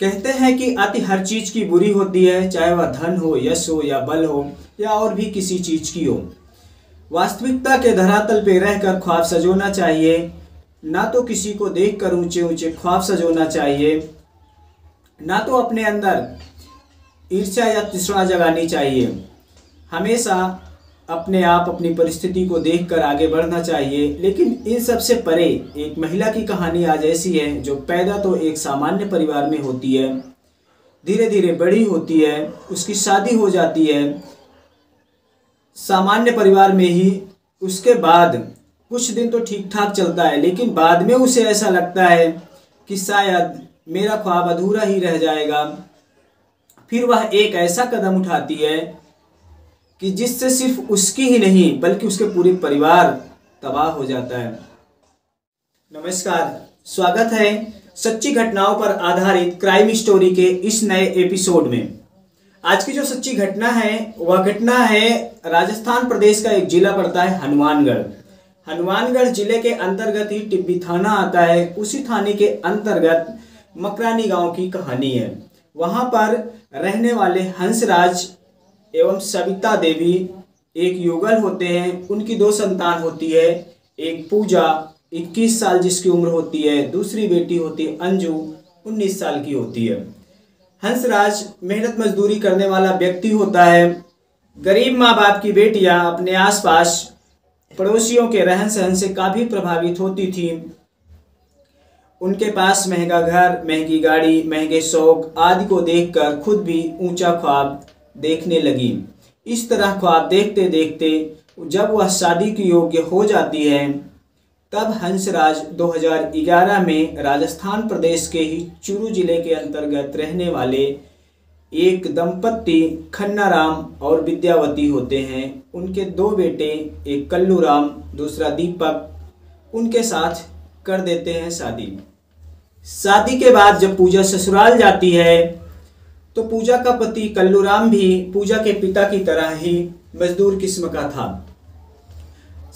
कहते हैं कि अति हर चीज की बुरी होती है, चाहे वह धन हो, यश हो या बल हो या और भी किसी चीज की हो। वास्तविकता के धरातल पे रहकर ख्वाब सजोना चाहिए, ना तो किसी को देखकर ऊंचे ऊंचे ख्वाब सजोना चाहिए, ना तो अपने अंदर ईर्ष्या या तृष्णा जगानी चाहिए। हमेशा अपने आप अपनी परिस्थिति को देखकर आगे बढ़ना चाहिए। लेकिन इन सब से परे एक महिला की कहानी आज ऐसी है जो पैदा तो एक सामान्य परिवार में होती है, धीरे धीरे बड़ी होती है, उसकी शादी हो जाती है सामान्य परिवार में ही। उसके बाद कुछ दिन तो ठीक ठाक चलता है, लेकिन बाद में उसे ऐसा लगता है कि शायद मेरा ख्वाब अधूरा ही रह जाएगा। फिर वह एक ऐसा कदम उठाती है कि जिससे सिर्फ उसकी ही नहीं बल्कि उसके पूरे परिवार तबाह हो जाता है। नमस्कार, स्वागत है सच्ची घटनाओं पर आधारित क्राइम स्टोरी के इस नए एपिसोड में। आज की जो सच्ची घटना है वह घटना है राजस्थान प्रदेश का एक जिला पड़ता है हनुमानगढ़। हनुमानगढ़ जिले के अंतर्गत ही टिब्बी थाना आता है। उसी थाने के अंतर्गत मकरानी गांव की कहानी है। वहां पर रहने वाले हंसराज एवं सविता देवी एक युगल होते हैं। उनकी 2 संतान होती है, एक पूजा 21 साल जिसकी उम्र होती है, दूसरी बेटी होती है अंजू 19 साल की होती है। हंसराज मेहनत मजदूरी करने वाला व्यक्ति होता है। गरीब माँ बाप की बेटियां अपने आसपास पड़ोसियों के रहन सहन से काफ़ी प्रभावित होती थी। उनके पास महंगा घर, महंगी गाड़ी, महंगे शौक आदि को देखकर खुद भी ऊंचा ख्वाब देखने लगी। इस तरह ख्वाब देखते देखते जब वह शादी की योग्य हो जाती है, तब हंसराज 2011 में राजस्थान प्रदेश के ही चूरू जिले के अंतर्गत रहने वाले एक दंपत्ति खन्नाराम और विद्यावती होते हैं। उनके 2 बेटे, एक कल्लूराम दूसरा दीपक, उनके साथ कर देते हैं शादी। शादी के बाद जब पूजा ससुराल जाती है तो पूजा का पति कल्लूराम भी पूजा के पिता की तरह ही मजदूर किस्म का था।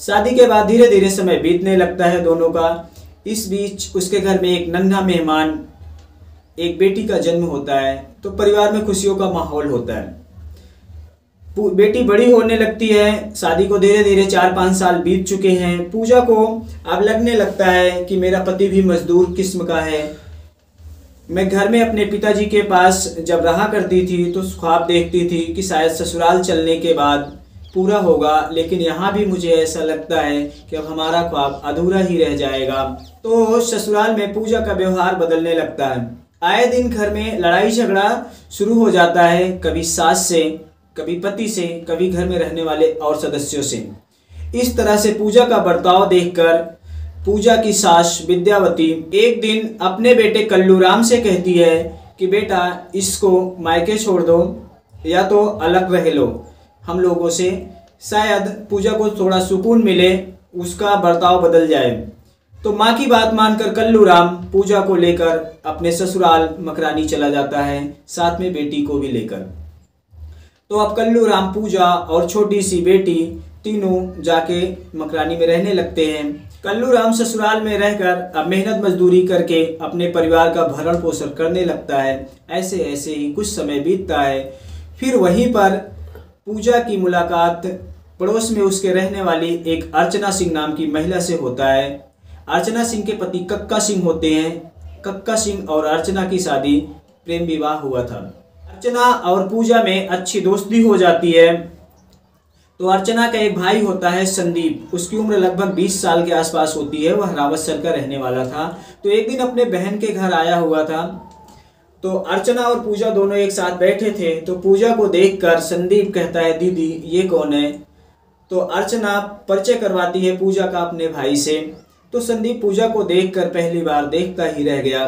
शादी के बाद धीरे धीरे समय बीतने लगता है दोनों का। इस बीच उसके घर में एक नन्हा मेहमान, एक बेटी का जन्म होता है, तो परिवार में खुशियों का माहौल होता है। बेटी बड़ी होने लगती है। शादी को धीरे धीरे 4-5 साल बीत चुके हैं। पूजा को अब लगने लगता है कि मेरा पति भी मजदूर किस्म का है। मैं घर में अपने पिताजी के पास जब रहा करती थी तो ख्वाब देखती थी कि शायद ससुराल चलने के बाद पूरा होगा, लेकिन यहाँ भी मुझे ऐसा लगता है कि अब हमारा ख्वाब अधूरा ही रह जाएगा। तो ससुराल में पूजा का व्यवहार बदलने लगता है। आए दिन घर में लड़ाई झगड़ा शुरू हो जाता है, कभी सास से, कभी पति से, कभी घर में रहने वाले और सदस्यों से। इस तरह से पूजा का बर्ताव देखकर पूजा की सास विद्यावती एक दिन अपने बेटे कल्लूराम से कहती है कि बेटा इसको मायके छोड़ दो या तो अलग रह लो हम लोगों से, शायद पूजा को थोड़ा सुकून मिले, उसका बर्ताव बदल जाए। तो माँ की बात मानकर कल्लूराम पूजा को लेकर अपने ससुराल मकरानी चला जाता है, साथ में बेटी को भी लेकर। तो अब कल्लूराम, पूजा और छोटी सी बेटी तीनों जाके मकरानी में रहने लगते हैं। कल्लूराम ससुराल में रहकर अब मेहनत मजदूरी करके अपने परिवार का भरण पोषण करने लगता है। ऐसे ऐसे ही कुछ समय बीतता है। फिर वहीं पर पूजा की मुलाकात पड़ोस में उसके रहने वाली एक अर्चना सिंह नाम की महिला से होता है। अर्चना सिंह के पति कक्का सिंह होते हैं। कक्का सिंह और अर्चना की शादी प्रेम विवाह हुआ था। अर्चना और पूजा में अच्छी दोस्ती हो जाती है। तो अर्चना का एक भाई होता है संदीप, उसकी उम्र लगभग 20 साल के आसपास होती है। वह रावतसर का रहने वाला था। तो एक दिन अपने बहन के घर आया हुआ था। तो अर्चना और पूजा दोनों एक साथ बैठे थे। तो पूजा को देखकर संदीप कहता है, दीदी ये कौन है? तो अर्चना परिचय करवाती है पूजा का अपने भाई से। तो संदीप पूजा को देखकर पहली बार देखता ही रह गया।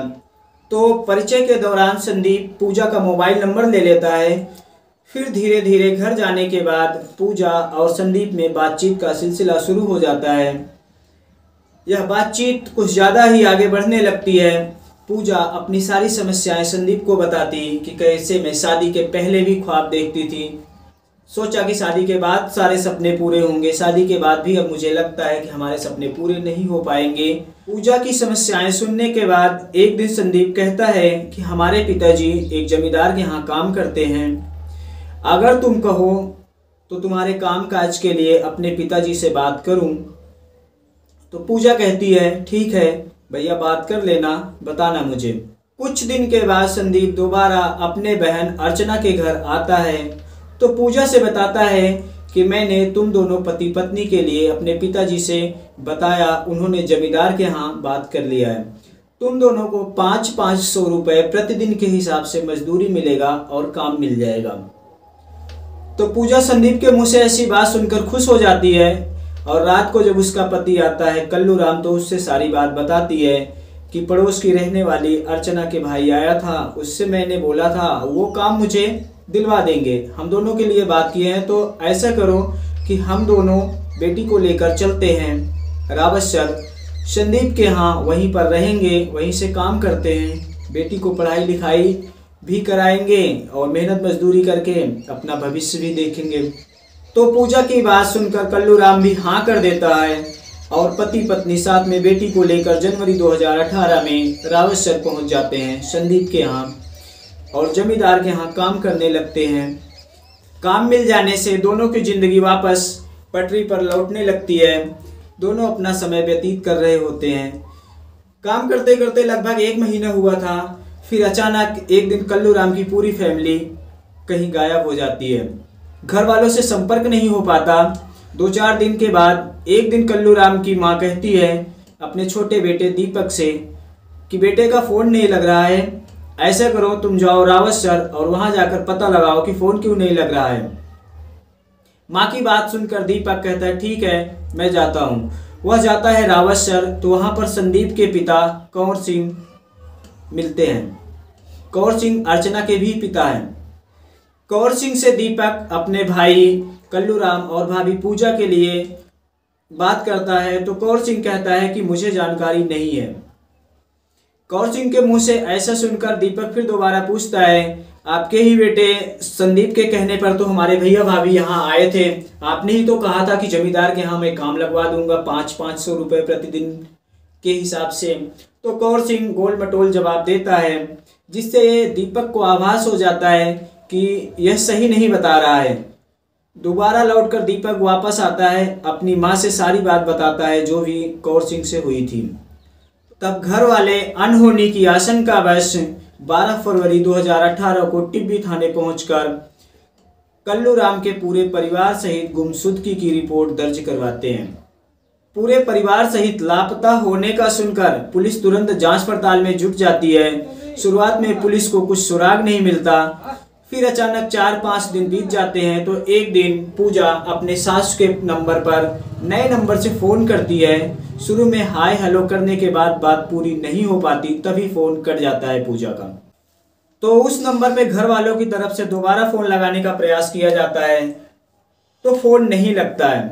तो परिचय के दौरान संदीप पूजा का मोबाइल नंबर ले लेता है। फिर धीरे धीरे घर जाने के बाद पूजा और संदीप में बातचीत का सिलसिला शुरू हो जाता है। यह बातचीत कुछ ज़्यादा ही आगे बढ़ने लगती है। पूजा अपनी सारी समस्याएं संदीप को बताती कि कैसे मैं शादी के पहले भी ख्वाब देखती थी, सोचा कि शादी के बाद सारे सपने पूरे होंगे। शादी के बाद भी अब मुझे लगता है कि हमारे सपने पूरे नहीं हो पाएंगे। पूजा की समस्याएं सुनने के बाद एक दिन संदीप कहता है कि हमारे पिताजी एक जमींदार के यहाँ काम करते हैं, अगर तुम कहो तो तुम्हारे काम काज के लिए अपने पिताजी से बात करूं। तो पूजा कहती है ठीक है भैया, बात कर लेना, बताना मुझे। कुछ दिन के बाद संदीप दोबारा अपने बहन अर्चना के घर आता है तो पूजा से बताता है कि मैंने तुम दोनों पति पत्नी के लिए अपने पिताजी से बताया, उन्होंने जमींदार के यहाँ बात कर लिया है। तुम दोनों को 500 रुपए प्रतिदिन के हिसाब से मजदूरी मिलेगा और काम मिल जाएगा। तो पूजा संदीप के मुंह से ऐसी बात सुनकर खुश हो जाती है और रात को जब उसका पति आता है कल्लू राम तो उससे सारी बात बताती है कि पड़ोस की रहने वाली अर्चना के भाई आया था, उससे मैंने बोला था वो काम मुझे दिलवा देंगे, हम दोनों के लिए बात किए हैं, तो ऐसा करो कि हम दोनों बेटी को लेकर चलते हैं रावतसर संदीप के यहाँ, वहीं पर रहेंगे, वहीं से काम करते हैं, बेटी को पढ़ाई लिखाई भी कराएंगे और मेहनत मजदूरी करके अपना भविष्य भी देखेंगे। तो पूजा की बात सुनकर कल्लू राम भी हाँ कर देता है और पति पत्नी साथ में बेटी को लेकर जनवरी 2018 में रावतसर पहुंच जाते हैं संदीप के यहाँ और जमींदार के यहाँ काम करने लगते हैं। काम मिल जाने से दोनों की जिंदगी वापस पटरी पर लौटने लगती है। दोनों अपना समय व्यतीत कर रहे होते हैं। काम करते करते लगभग 1 महीना हुआ था, फिर अचानक एक दिन कल्लू राम की पूरी फैमिली कहीं गायब हो जाती है। घर वालों से संपर्क नहीं हो पाता। 2-4 दिन के बाद एक दिन कल्लू राम की माँ कहती है अपने छोटे बेटे दीपक से कि बेटे का फ़ोन नहीं लग रहा है, ऐसा करो तुम जाओ रावतसर और वहां जाकर पता लगाओ कि फ़ोन क्यों नहीं लग रहा है। माँ की बात सुनकर दीपक कहता है ठीक है मैं जाता हूँ। वह जाता है रावतसर तो वहां पर संदीप के पिता कंवर सिंह मिलते हैं। कंवर सिंह अर्चना के भी पिता हैं। कंवर सिंह से दीपक अपने भाई कल्लू राम और भाभी पूजा के लिए बात करता है तो कंवर सिंह कहता है कि मुझे जानकारी नहीं है। कंवर सिंह के मुंह से ऐसा सुनकर दीपक फिर दोबारा पूछता है आपके ही बेटे संदीप के कहने पर तो हमारे भैया भाभी यहाँ आए थे, आपने ही तो कहा था कि जमींदार के यहाँ मैं काम लगवा दूंगा 500 रुपये प्रतिदिन के हिसाब से। तो कंवर सिंह गोल मटोल जवाब देता है जिससे दीपक को आभास हो जाता है कि यह सही नहीं बता रहा है। दोबारा लौटकर दीपक वापस आता है, अपनी माँ से सारी बात बताता है जो भी कंवर सिंह से हुई थी। तब घर वाले अनहोनी की आशंका वश 12 फरवरी 2018 को टिब्बी थाने पहुंचकर कल्लू राम के पूरे परिवार सहित गुमशुदगी की रिपोर्ट दर्ज करवाते हैं। पूरे परिवार सहित लापता होने का सुनकर पुलिस तुरंत जांच पड़ताल में जुट जाती है। शुरुआत में पुलिस को कुछ सुराग नहीं मिलता, फिर अचानक 4-5 दिन बीत जाते हैं तो एक दिन पूजा अपने सास के नंबर पर नए नंबर से फ़ोन करती है। शुरू में हाय हेलो करने के बाद बात पूरी नहीं हो पाती, तभी फ़ोन कट जाता है पूजा का। तो उस नंबर पे घर वालों की तरफ से दोबारा फ़ोन लगाने का प्रयास किया जाता है तो फ़ोन नहीं लगता है।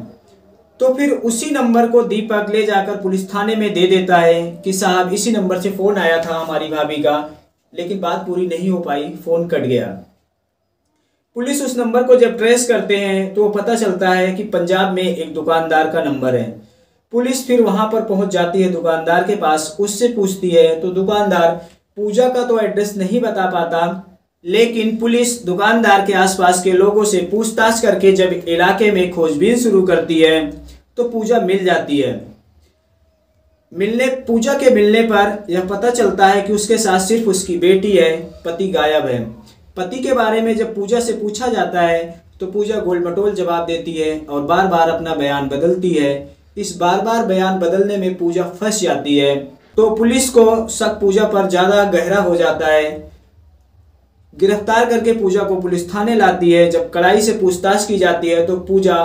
तो फिर उसी नंबर को दीपक ले जाकर पुलिस थाने में दे देता है कि साहब इसी नंबर से फ़ोन आया था हमारी भाभी का, लेकिन बात पूरी नहीं हो पाई, फ़ोन कट गया। पुलिस उस नंबर को जब ट्रेस करते हैं तो पता चलता है कि पंजाब में एक दुकानदार का नंबर है। पुलिस फिर वहां पर पहुंच जाती है दुकानदार के पास, उससे पूछती है तो दुकानदार पूजा का तो एड्रेस नहीं बता पाता, लेकिन पुलिस दुकानदार के आसपास के लोगों से पूछताछ करके जब इलाके में खोजबीन शुरू करती है तो पूजा मिल जाती है। पूजा के मिलने पर यह पता चलता है कि उसके साथ सिर्फ उसकी बेटी है, पति गायब है। पति के बारे में जब पूजा से पूछा जाता है तो पूजा गोलमटोल जवाब देती है और बार बार अपना बयान बदलती है। इस बार बार बयान बदलने में पूजा फंस जाती है तो पुलिस को शक पूजा पर ज़्यादा गहरा हो जाता है। गिरफ्तार करके पूजा को पुलिस थाने लाती है। जब कड़ाई से पूछताछ की जाती है तो पूजा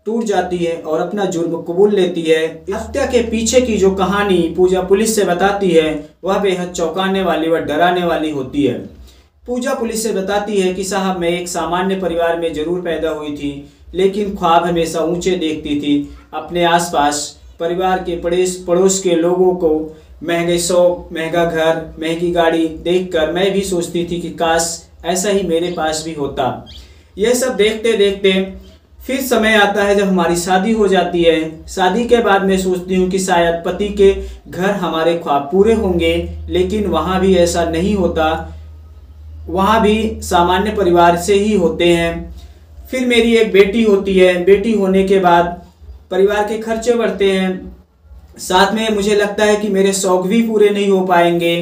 टूट जाती है और अपना जुर्म कबूल लेती है। हत्या के पीछे की जो कहानी पूजा पुलिस से बताती है वह बेहद चौंकाने वाली व डराने वाली होती है। पूजा पुलिस से बताती है कि साहब मैं एक सामान्य परिवार में जरूर पैदा हुई थी, लेकिन ख्वाब हमेशा ऊंचे देखती थी। अपने आसपास परिवार के पड़ोस के लोगों को महंगे शौक, महंगा घर, महंगी गाड़ी देखकर मैं भी सोचती थी कि काश ऐसा ही मेरे पास भी होता। यह सब देखते देखते फिर समय आता है जब हमारी शादी हो जाती है। शादी के बाद मैं सोचती हूँ कि शायद पति के घर हमारे ख्वाब पूरे होंगे, लेकिन वहाँ भी ऐसा नहीं होता। वहाँ भी सामान्य परिवार से ही होते हैं। फिर मेरी एक बेटी होती है। बेटी होने के बाद परिवार के खर्चे बढ़ते हैं, साथ में मुझे लगता है कि मेरे शौक भी पूरे नहीं हो पाएंगे।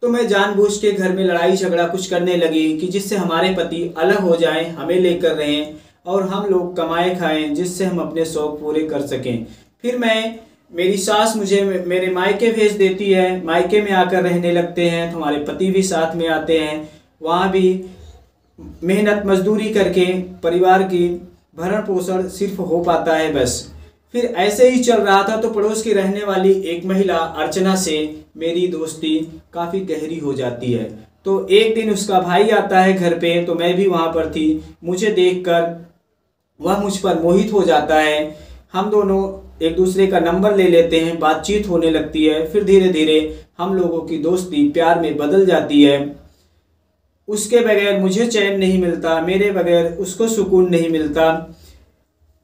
तो मैं जानबूझ के घर में लड़ाई झगड़ा कुछ करने लगी कि जिससे हमारे पति अलग हो जाएं, हमें लेकर रहें और हम लोग कमाए खाएं, जिससे हम अपने शौक पूरे कर सकें। फिर मेरी सास मुझे मेरे मायके भेज देती है। मायके में आकर रहने लगते हैं तो हमारे पति भी साथ में आते हैं। वहाँ भी मेहनत मजदूरी करके परिवार की भरण पोषण सिर्फ हो पाता है बस। फिर ऐसे ही चल रहा था तो पड़ोस की रहने वाली एक महिला अर्चना से मेरी दोस्ती काफ़ी गहरी हो जाती है। तो एक दिन उसका भाई आता है घर पे, तो मैं भी वहाँ पर थी। मुझे देखकर वह मुझ पर मोहित हो जाता है। हम दोनों एक दूसरे का नंबर ले लेते हैं, बातचीत होने लगती है। फिर धीरे धीरे हम लोगों की दोस्ती प्यार में बदल जाती है। उसके बगैर मुझे चैन नहीं मिलता, मेरे बगैर उसको सुकून नहीं मिलता।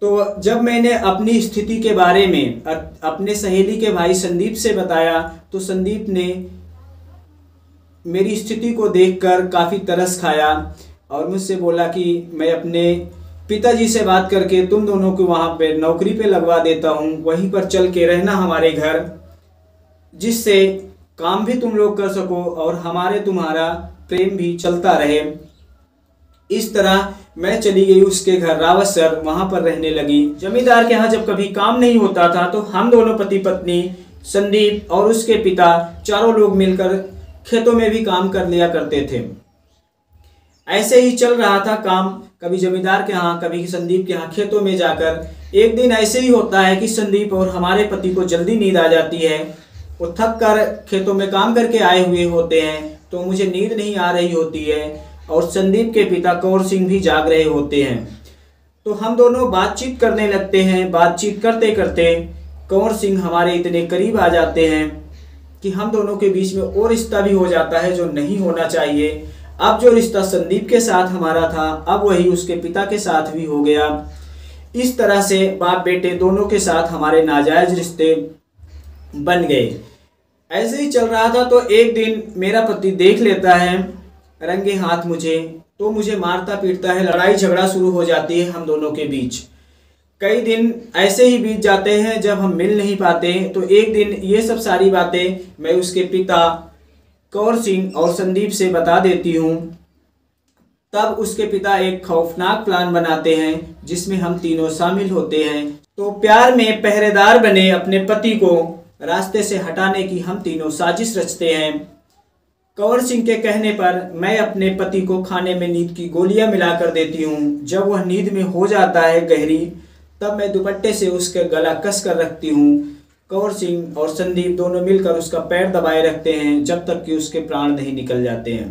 तो जब मैंने अपनी स्थिति के बारे में अपने सहेली के भाई संदीप से बताया तो संदीप ने मेरी स्थिति को देखकर काफ़ी तरस खाया और मुझसे बोला कि मैं अपने पिताजी से बात करके तुम दोनों को वहाँ पे नौकरी पे लगवा देता हूँ, वहीं पर चल के रहना हमारे घर, जिससे काम भी तुम लोग कर सको और हमारे तुम्हारा प्रेम भी चलता रहे। इस तरह मैं चली गई उसके घर रावतसर, वहाँ पर रहने लगी। जमींदार के यहाँ जब कभी काम नहीं होता था तो हम दोनों पति पत्नी, संदीप और उसके पिता, चारों लोग मिलकर खेतों में भी काम कर लिया करते थे। ऐसे ही चल रहा था काम, कभी जमींदार के यहाँ, कभी संदीप के यहाँ खेतों में जाकर। एक दिन ऐसे ही होता है कि संदीप और हमारे पति को जल्दी नींद आ जाती है। वो थक कर खेतों में काम करके आए हुए होते हैं, तो मुझे नींद नहीं आ रही होती है और संदीप के पिता कौर सिंह भी जाग रहे होते हैं। तो हम दोनों बातचीत करने लगते हैं। बातचीत करते करते कौर सिंह हमारे इतने करीब आ जाते हैं कि हम दोनों के बीच में और रिश्ता भी हो जाता है जो नहीं होना चाहिए। अब जो रिश्ता संदीप के साथ हमारा था, अब वही उसके पिता के साथ भी हो गया। इस तरह से बाप बेटे दोनों के साथ हमारे नाजायज रिश्ते बन गए। ऐसे ही चल रहा था तो एक दिन मेरा पति देख लेता है रंगे हाथ मुझे, तो मुझे मारता पीटता है। लड़ाई झगड़ा शुरू हो जाती है हम दोनों के बीच। कई दिन ऐसे ही बीत जाते हैं जब हम मिल नहीं पाते। तो एक दिन ये सब सारी बातें मैं उसके पिता कौर सिंह और संदीप से बता देती हूँ। तब उसके पिता एक खौफनाक प्लान बनाते हैं जिसमें हम तीनों शामिल होते हैं। तो प्यार में पहरेदार बने अपने पति को रास्ते से हटाने की हम तीनों साजिश रचते हैं। कौर सिंह के कहने पर मैं अपने पति को खाने में नींद की गोलियां मिलाकर देती हूँ। जब वह नींद में हो जाता है गहरी, तब मैं दुपट्टे से उसका गला कस कर रखती हूँ। कौर सिंह और संदीप दोनों मिलकर उसका पैर दबाए रखते हैं जब तक कि उसके प्राण नहीं निकल जाते हैं।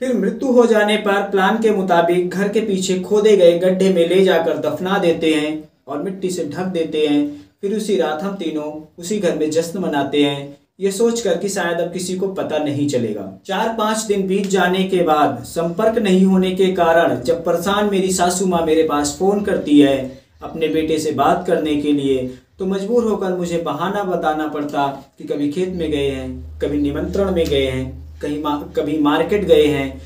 फिर मृत्यु हो जाने पर प्लान के मुताबिक घर के पीछे खोदे गए गड्ढे में ले जाकर दफना देते हैं और मिट्टी से ढक देते हैं। फिर उसी रात हम तीनों उसी घर में जश्न मनाते हैं, ये सोचकर कि शायद अब किसी को पता नहीं चलेगा। 4-5 दिन बीत जाने के बाद संपर्क नहीं होने के कारण जब परेशान मेरी सासू माँ मेरे पास फ़ोन करती है अपने बेटे से बात करने के लिए, तो मजबूर होकर मुझे बहाना बताना पड़ता कि कभी खेत में गए हैं, कभी निमंत्रण में गए हैं, कभी मार्केट गए हैं।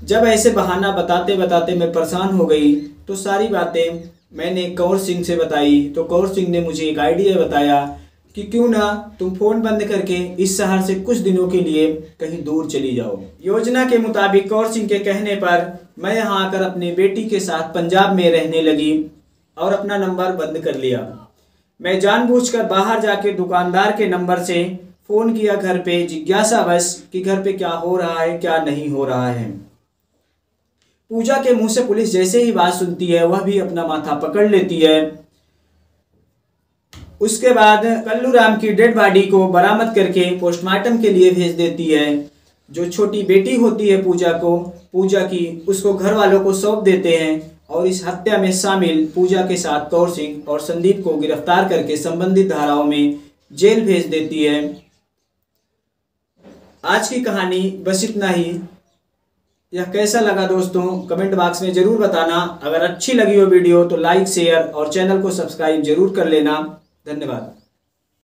जब ऐसे बहाना बताते बताते मैं परेशान हो गई तो सारी बातें मैंने कौर सिंह से बताई। तो कौर सिंह ने मुझे एक आइडिया बताया कि क्यों ना तुम फ़ोन बंद करके इस शहर से कुछ दिनों के लिए कहीं दूर चली जाओ। योजना के मुताबिक कौर सिंह के कहने पर मैं यहाँ आकर अपनी बेटी के साथ पंजाब में रहने लगी और अपना नंबर बंद कर लिया। मैं जानबूझकर बाहर जाके दुकानदार के नंबर से फ़ोन किया घर पे, जिज्ञासावश कि घर पे क्या हो रहा है क्या नहीं हो रहा है। पूजा के मुंह से पुलिस जैसे ही बात सुनती है वह भी अपना माथा पकड़ लेती है। उसके बाद कल्लू राम की डेड बॉडी को बरामद करके पोस्टमार्टम के लिए भेज देती है। जो छोटी बेटी होती है पूजा की, उसको घर वालों को सौंप देते हैं और इस हत्या में शामिल पूजा के साथ कौर सिंह और संदीप को गिरफ्तार करके संबंधित धाराओं में जेल भेज देती है। आज की कहानी बस इतना ही। यह कैसा लगा दोस्तों कमेंट बॉक्स में ज़रूर बताना। अगर अच्छी लगी हो वीडियो तो लाइक शेयर और चैनल को सब्सक्राइब जरूर कर लेना। धन्यवाद।